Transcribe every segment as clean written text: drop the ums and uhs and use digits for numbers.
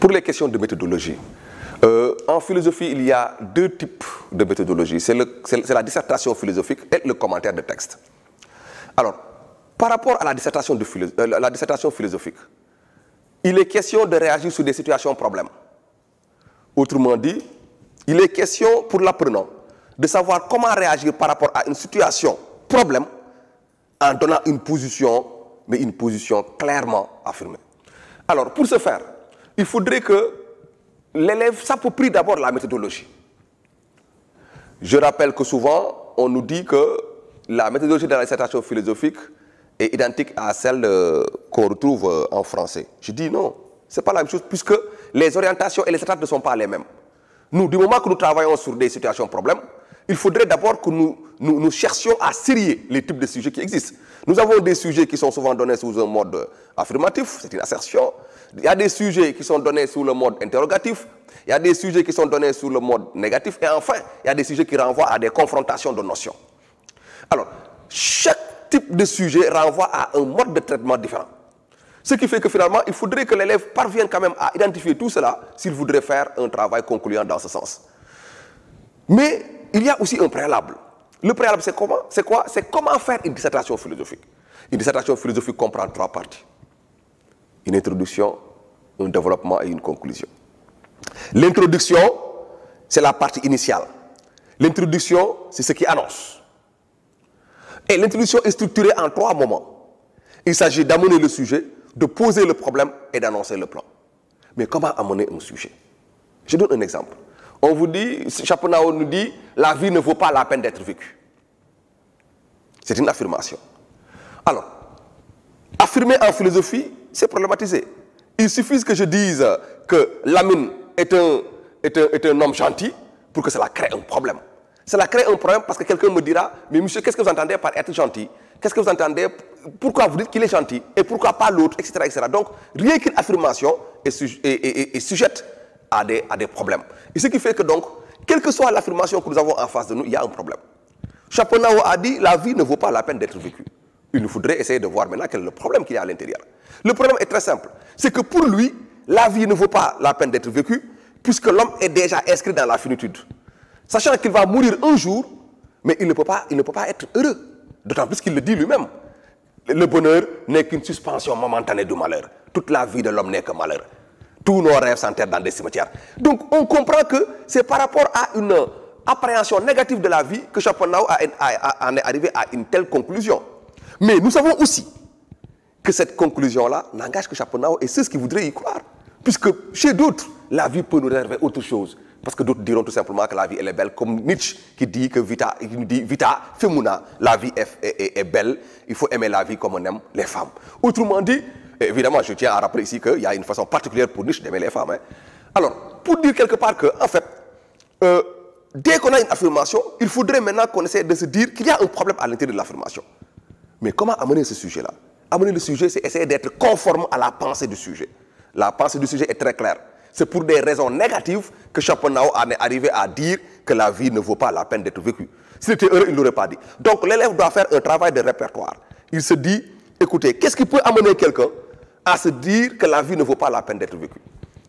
pour les questions de méthodologie, en philosophie, il y a deux types de méthodologie. C'est la dissertation philosophique et le commentaire de texte. Alors, par rapport à la dissertation philosophique, il est question de réagir sur des situations problèmes. Autrement dit, il est question pour l'apprenant de savoir comment réagir par rapport à une situation problème en donnant une position, mais une position clairement affirmée. Alors, pour ce faire, il faudrait que l'élève s'approprie d'abord la méthodologie. Je rappelle que souvent, on nous dit que la méthodologie de la dissertation philosophique est identique à celle qu'on retrouve en français. Je dis non, ce n'est pas la même chose, puisque les orientations et les strates ne sont pas les mêmes. Nous, du moment que nous travaillons sur des situations problèmes, il faudrait d'abord que nous cherchions à sérier les types de sujets qui existent. Nous avons des sujets qui sont souvent donnés sous un mode affirmatif, c'est une assertion. Il y a des sujets qui sont donnés sous le mode interrogatif. Il y a des sujets qui sont donnés sous le mode négatif. Et enfin, il y a des sujets qui renvoient à des confrontations de notions. Alors, chaque type de sujet renvoie à un mode de traitement différent. Ce qui fait que finalement, il faudrait que l'élève parvienne quand même à identifier tout cela s'il voudrait faire un travail concluant dans ce sens. Mais il y a aussi un préalable. Le préalable, c'est comment? C'est quoi? C'est comment faire une dissertation philosophique. Une dissertation philosophique comprend trois parties. Une introduction, un développement et une conclusion. L'introduction, c'est la partie initiale. L'introduction, c'est ce qui annonce. Et l'introduction est structurée en trois moments. Il s'agit d'amener le sujet, de poser le problème et d'annoncer le plan. Mais comment amener un sujet? Je donne un exemple. On vous dit, Schopenhauer nous dit, la vie ne vaut pas la peine d'être vécue. C'est une affirmation. Alors, affirmer en philosophie, c'est problématisé. Il suffit que je dise que Lamine est un homme gentil pour que cela crée un problème. Cela crée un problème parce que quelqu'un me dira, mais monsieur, qu'est-ce que vous entendez par être gentil? Qu'est-ce que vous entendez? Pourquoi vous dites qu'il est gentil? Et pourquoi pas l'autre, etc., etc. Donc, rien qu'une affirmation est sujette à des problèmes. Et ce qui fait que donc, quelle que soit l'affirmation que nous avons en face de nous, il y a un problème. Schopenhauer a dit, la vie ne vaut pas la peine d'être vécue. Il nous faudrait essayer de voir maintenant quel est le problème qu'il y a à l'intérieur. Le problème est très simple. C'est que pour lui, la vie ne vaut pas la peine d'être vécue, puisque l'homme est déjà inscrit dans la finitude. Sachant qu'il va mourir un jour, mais il ne peut pas être heureux. D'autant plus qu'il le dit lui-même. Le bonheur n'est qu'une suspension momentanée du malheur. Toute la vie de l'homme n'est que malheur. Tous nos rêves s'enterrent dans des cimetières. Donc on comprend que c'est par rapport à une appréhension négative de la vie que Schopenhauer en est arrivé à une telle conclusion. Mais nous savons aussi que cette conclusion-là n'engage que Schopenhauer et c'est ce qui voudrait y croire. Puisque chez d'autres, la vie peut nous réserver autre chose. Parce que d'autres diront tout simplement que la vie elle est belle, comme Nietzsche qui dit que vita femina, la vie est belle, il faut aimer la vie comme on aime les femmes. Autrement dit, évidemment je tiens à rappeler ici qu'il y a une façon particulière pour Nietzsche d'aimer les femmes. Hein. Alors, pour dire quelque part que, en fait, dès qu'on a une affirmation, il faudrait maintenant qu'on essaie de se dire qu'il y a un problème à l'intérieur de l'affirmation. Mais comment amener ce sujet-là? Amener le sujet, c'est essayer d'être conforme à la pensée du sujet. La pensée du sujet est très claire. C'est pour des raisons négatives que Schopenhauer en est arrivé à dire que la vie ne vaut pas la peine d'être vécue. S'il était heureux, il ne l'aurait pas dit. Donc l'élève doit faire un travail de répertoire. Il se dit, écoutez, qu'est-ce qui peut amener quelqu'un à se dire que la vie ne vaut pas la peine d'être vécue?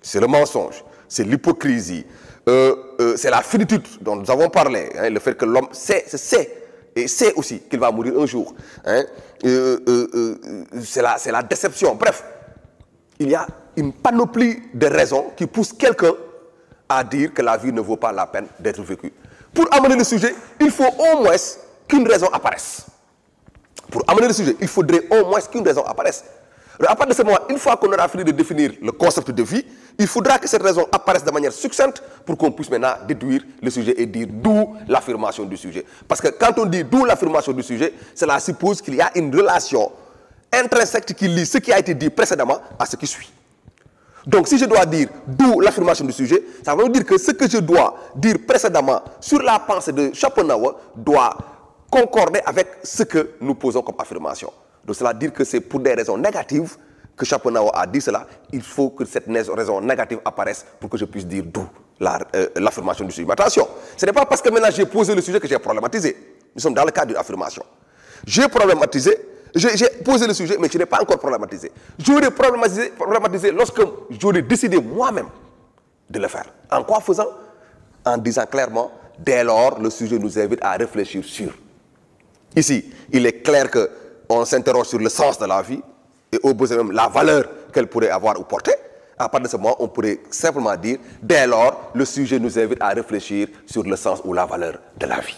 C'est le mensonge, c'est l'hypocrisie, c'est la finitude dont nous avons parlé, hein, le fait que l'homme sait et sait aussi qu'il va mourir un jour. Hein, c'est la déception. Bref, il y a une panoplie de raisons qui poussent quelqu'un à dire que la vie ne vaut pas la peine d'être vécue. Pour amener le sujet, il faut au moins qu'une raison apparaisse. Pour amener le sujet, il faudrait au moins qu'une raison apparaisse. Alors, à partir de ce moment, une fois qu'on aura fini de définir le concept de vie, il faudra que cette raison apparaisse de manière succincte pour qu'on puisse maintenant déduire le sujet et dire d'où l'affirmation du sujet. Parce que quand on dit d'où l'affirmation du sujet, cela suppose qu'il y a une relation intrinsèque qui lie ce qui a été dit précédemment à ce qui suit. Donc si je dois dire d'où l'affirmation du sujet, ça veut dire que ce que je dois dire précédemment sur la pensée de Schopenhauer doit concorder avec ce que nous posons comme affirmation. Donc cela veut dire que c'est pour des raisons négatives que Schopenhauer a dit cela. Il faut que cette raison négative apparaisse pour que je puisse dire d'où l'affirmation du sujet. Mais attention, ce n'est pas parce que maintenant j'ai posé le sujet que j'ai problématisé. Nous sommes dans le cadre d'une affirmation. J'ai problématisé, J'ai posé le sujet, mais je n'ai pas encore problématisé. J'aurais problématisé lorsque j'aurais décidé moi-même de le faire. En quoi faisant? En disant clairement, dès lors, le sujet nous invite à réfléchir sur. Ici, il est clair qu'on s'interroge sur le sens de la vie et au besoin même la valeur qu'elle pourrait avoir ou porter. À partir de ce moment, on pourrait simplement dire, dès lors, le sujet nous invite à réfléchir sur le sens ou la valeur de la vie.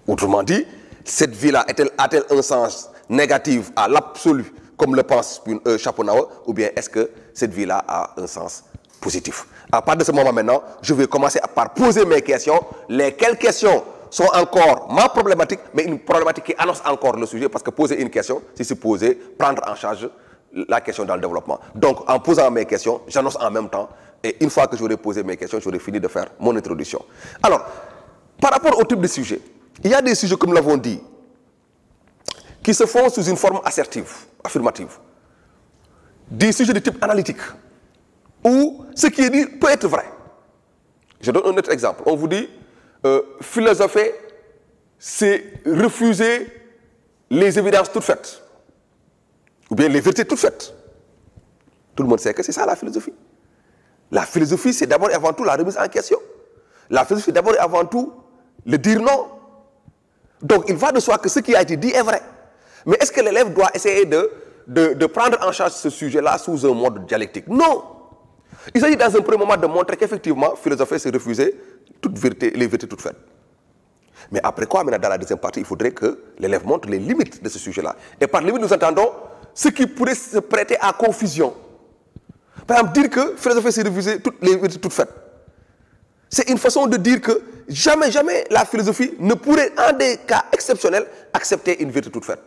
Autrement dit, cette vie-là a-t-elle un sens négatif à l'absolu, comme le pense Schopenhauer, ou bien est-ce que cette vie-là a un sens positif? À partir de ce moment maintenant, je vais commencer par poser mes questions. Lesquelles questions sont encore ma problématique, mais une problématique qui annonce encore le sujet, parce que poser une question, c'est supposer prendre en charge la question dans le développement. Donc, en posant mes questions, j'annonce en même temps, et une fois que j'aurai posé mes questions, j'aurai fini de faire mon introduction. Alors, par rapport au type de sujet, il y a des sujets, comme nous l'avons dit, qui se font sous une forme assertive, affirmative. Des sujets de type analytique, où ce qui est dit peut être vrai. Je donne un autre exemple. On vous dit, philosopher, c'est refuser les évidences toutes faites. Ou bien les vérités toutes faites. Tout le monde sait que c'est ça la philosophie. La philosophie, c'est d'abord et avant tout la remise en question. La philosophie, d'abord et avant tout, le dire non. Donc, il va de soi que ce qui a été dit est vrai. Mais est-ce que l'élève doit essayer de prendre en charge ce sujet-là sous un mode dialectique? Non. Il s'agit dans un premier moment de montrer qu'effectivement, philosopher, c'est refuser toute vérité, les vérités toutes faites. Mais après quoi, maintenant, dans la deuxième partie, il faudrait que l'élève montre les limites de ce sujet-là. Et par limite, nous entendons ce qui pourrait se prêter à confusion. Par exemple, dire que philosopher, c'est refuser toutes les vérités toutes faites. C'est une façon de dire que jamais, jamais la philosophie ne pourrait, en des cas exceptionnels, accepter une vérité toute faite.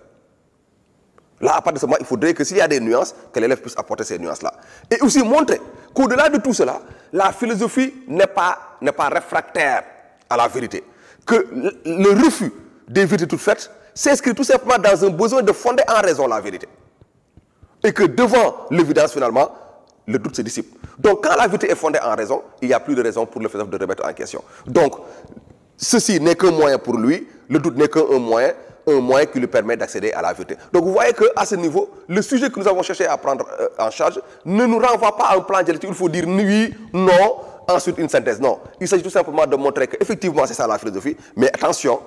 Là, à partir de ce moment, il faudrait que s'il y a des nuances, que l'élève puisse apporter ces nuances-là. Et aussi montrer qu'au-delà de tout cela, la philosophie n'est pas réfractaire à la vérité. Que le refus des vérités toutes faites s'inscrit tout simplement dans un besoin de fonder en raison la vérité. Et que devant l'évidence, finalement, le doute se dissipe. Donc, quand la vérité est fondée en raison, il n'y a plus de raison pour le philosophe de remettre en question. Donc, ceci n'est qu'un moyen pour lui, le doute n'est qu'un moyen qui lui permet d'accéder à la vérité. Donc, vous voyez qu'à ce niveau, le sujet que nous avons cherché à prendre en charge ne nous renvoie pas à un plan dialectique. Il faut dire oui, non, ensuite une synthèse. Non, il s'agit tout simplement de montrer qu'effectivement, c'est ça la philosophie. Mais attention,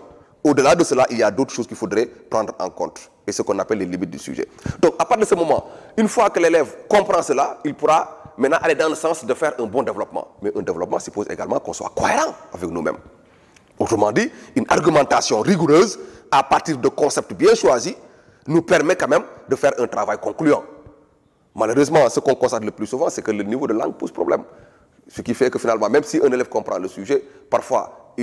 au-delà de cela, il y a d'autres choses qu'il faudrait prendre en compte. Et ce qu'on appelle les limites du sujet. Donc, à partir de ce moment, une fois que l'élève comprend cela, il pourra maintenant aller dans le sens de faire un bon développement. Mais un développement suppose également qu'on soit cohérent avec nous-mêmes. Autrement dit, une argumentation rigoureuse à partir de concepts bien choisis nous permet quand même de faire un travail concluant. Malheureusement, ce qu'on constate le plus souvent, c'est que le niveau de langue pose problème. Ce qui fait que finalement, même si un élève comprend le sujet, parfois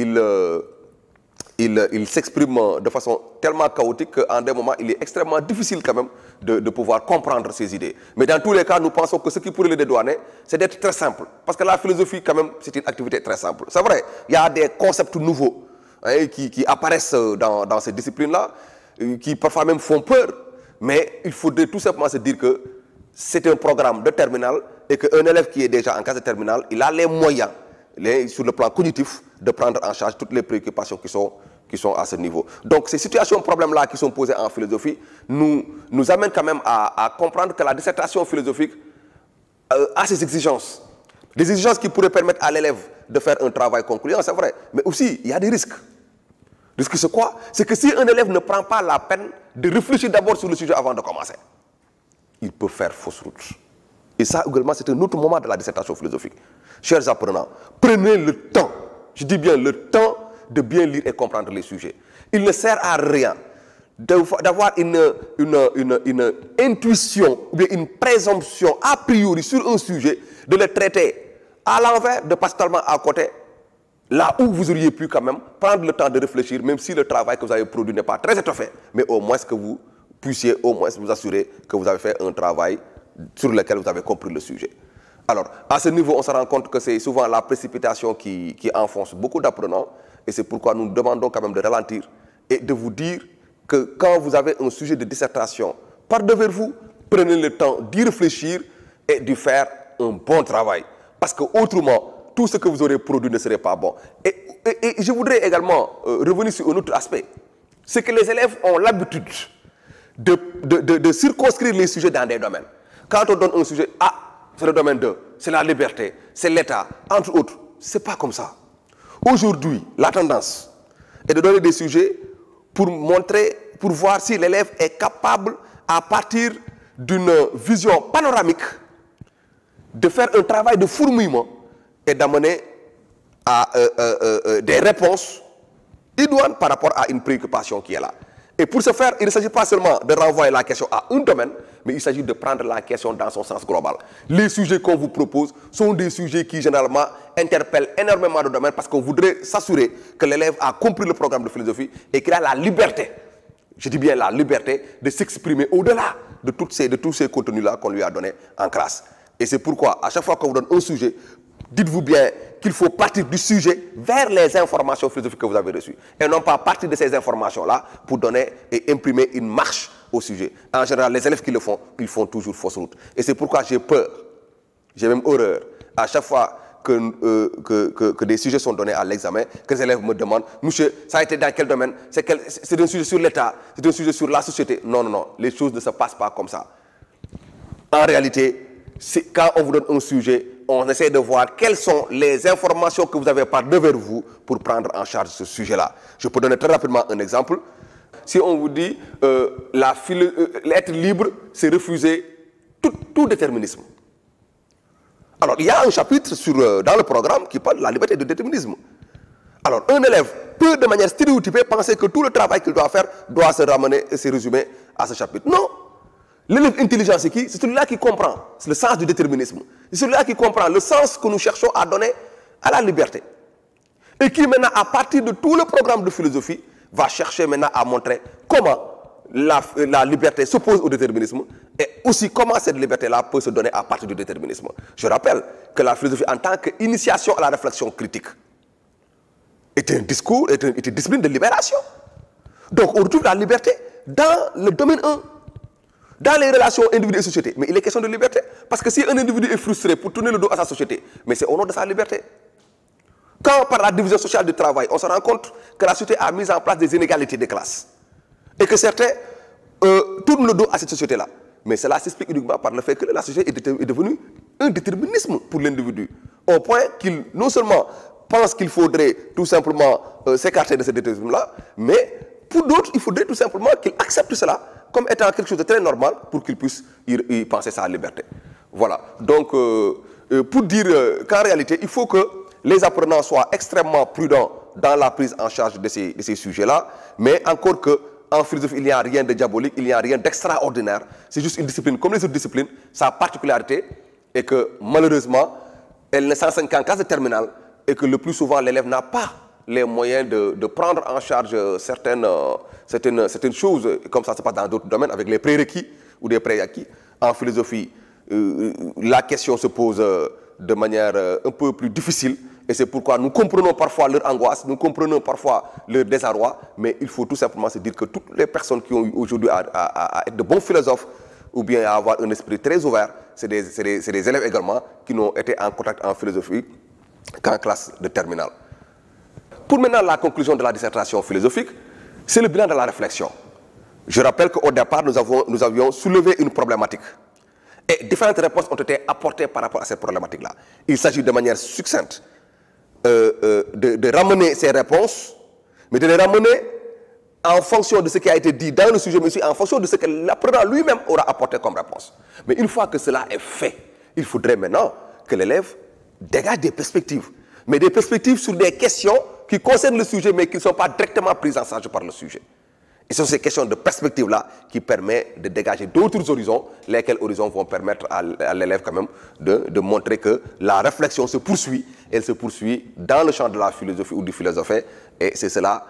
il s'exprime de façon tellement chaotique qu'en des moments, il est extrêmement difficile quand même de pouvoir comprendre ses idées. Mais dans tous les cas, nous pensons que ce qui pourrait le dédouaner, c'est d'être très simple. Parce que la philosophie, quand même, c'est une activité très simple. C'est vrai, il y a des concepts nouveaux qui apparaissent dans ces disciplines-là, qui parfois même font peur. Mais il faudrait tout simplement se dire que c'est un programme de terminale et qu'un élève qui est déjà en classe de terminale, il a les moyens, sur le plan cognitif, de prendre en charge toutes les préoccupations qui sont à ce niveau. Donc ces situations, problèmes-là qui sont posés en philosophie, nous amènent quand même à comprendre que la dissertation philosophique a ses exigences. Des exigences qui pourraient permettre à l'élève de faire un travail concluant, c'est vrai. Mais aussi, il y a des risques. Le risque, c'est quoi? C'est que si un élève ne prend pas la peine de réfléchir d'abord sur le sujet avant de commencer, il peut faire fausse route. Et ça, également, c'est un autre moment de la dissertation philosophique. Chers apprenants, prenez le temps, je dis bien le temps, de bien lire et comprendre les sujets. Il ne sert à rien d'avoir une intuition ou bien une présomption a priori sur un sujet, de le traiter à l'envers, de passer totalement à côté, là où vous auriez pu quand même prendre le temps de réfléchir, même si le travail que vous avez produit n'est pas très étoffé, mais au moins que vous puissiez au moins vous assurer que vous avez fait un travail sur lequel vous avez compris le sujet. Alors, à ce niveau, on se rend compte que c'est souvent la précipitation qui enfonce beaucoup d'apprenants, et c'est pourquoi nous demandons quand même de ralentir et de vous dire que quand vous avez un sujet de dissertation par devers vous, prenez le temps d'y réfléchir et d'y faire un bon travail. Parce qu'autrement, tout ce que vous aurez produit ne serait pas bon. Et je voudrais également revenir sur un autre aspect. C'est que les élèves ont l'habitude de circonscrire les sujets dans des domaines. Quand on donne un sujet, c'est le domaine 2, c'est la liberté, c'est l'État, entre autres. Ce n'est pas comme ça. Aujourd'hui, la tendance est de donner des sujets pour montrer, pour voir si l'élève est capable, à partir d'une vision panoramique, de faire un travail de fourmillement et d'amener à des réponses idoines par rapport à une préoccupation qui est là. Et pour ce faire, il ne s'agit pas seulement de renvoyer la question à un domaine, mais il s'agit de prendre la question dans son sens global. Les sujets qu'on vous propose sont des sujets qui généralement interpellent énormément de domaines parce qu'on voudrait s'assurer que l'élève a compris le programme de philosophie et qu'il a la liberté, je dis bien la liberté, de s'exprimer au-delà de tous ces contenus-là qu'on lui a donnés en classe. Et c'est pourquoi, à chaque fois qu'on vous donne un sujet, dites-vous bien qu'il faut partir du sujet vers les informations philosophiques que vous avez reçues. Et non pas partir de ces informations-là pour donner et imprimer une marche au sujet. En général, les élèves qui le font, ils font toujours fausse route. Et c'est pourquoi j'ai peur, j'ai même horreur, à chaque fois que des sujets sont donnés à l'examen, que les élèves me demandent, monsieur, ça a été dans quel domaine? C'est un sujet sur l'État, c'est un sujet sur la société. Non, non, non, les choses ne se passent pas comme ça. En réalité, quand on vous donne un sujet, on essaie de voir quelles sont les informations que vous avez par devers vous pour prendre en charge ce sujet-là. Je peux donner très rapidement un exemple. Si on vous dit l'être libre, c'est refuser tout déterminisme. Alors, il y a un chapitre dans le programme qui parle de la liberté de déterminisme. Alors, un élève peut, de manière stéréotypée, penser que tout le travail qu'il doit faire doit se ramener et se résumer à ce chapitre. Non! L'élève intelligent, c'est qui? C'est celui-là qui comprend le sens du déterminisme. C'est celui-là qui comprend le sens que nous cherchons à donner à la liberté. Et qui maintenant, à partir de tout le programme de philosophie, va chercher maintenant à montrer comment la liberté s'oppose au déterminisme et aussi comment cette liberté-là peut se donner à partir du déterminisme. Je rappelle que la philosophie en tant qu'initiation à la réflexion critique est un discours, est une discipline de libération. Donc on retrouve la liberté dans le domaine 1. Dans les relations individu et société, mais il est question de liberté. Parce que si un individu est frustré pour tourner le dos à sa société, mais c'est au nom de sa liberté. Quand par la division sociale du travail, on se rend compte que la société a mis en place des inégalités de classe, et que certains tournent le dos à cette société-là. Mais cela s'explique uniquement par le fait que la société est devenue un déterminisme pour l'individu, au point qu'il non seulement pense qu'il faudrait tout simplement s'écarter de ce déterminisme-là, mais pour d'autres, il faudrait tout simplement qu'il accepte cela comme étant quelque chose de très normal pour qu'il puisse y penser sa liberté. Voilà. Donc, pour dire qu'en réalité, il faut que les apprenants soient extrêmement prudents dans la prise en charge de ces sujets-là, mais encore qu'en philosophie, il n'y a rien de diabolique, il n'y a rien d'extraordinaire. C'est juste une discipline comme les autres disciplines. Sa particularité est que, malheureusement, elle ne s'enseigne qu'en classe de terminale et que le plus souvent, l'élève n'a pas les moyens de prendre en charge certaines choses, comme ça se passe dans d'autres domaines, avec les prérequis ou des préacquis. En philosophie, la question se pose de manière un peu plus difficile, et c'est pourquoi nous comprenons parfois leur angoisse, nous comprenons parfois leur désarroi, mais il faut tout simplement se dire que toutes les personnes qui ont eu aujourd'hui à être de bons philosophes, ou bien à avoir un esprit très ouvert, c'est des élèves également qui n'ont été en contact en philosophie qu'en classe de terminale. Pour maintenant la conclusion de la dissertation philosophique, c'est le bilan de la réflexion. Je rappelle qu'au départ, nous avions soulevé une problématique. Et différentes réponses ont été apportées par rapport à cette problématique-là. Il s'agit de manière succincte de ramener ces réponses, mais de les ramener en fonction de ce qui a été dit dans le sujet, mais aussi en fonction de ce que l'apprenant lui-même aura apporté comme réponse. Mais une fois que cela est fait, il faudrait maintenant que l'élève dégage des perspectives. Mais des perspectives sur des questions qui concernent le sujet, mais qui ne sont pas directement prises en charge par le sujet. Et ce sont ces questions de perspective-là qui permettent de dégager d'autres horizons, lesquels horizons vont permettre à l'élève quand même de montrer que la réflexion se poursuit. Elle se poursuit dans le champ de la philosophie ou du philosophe, et c'est cela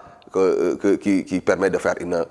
qui permet de faire une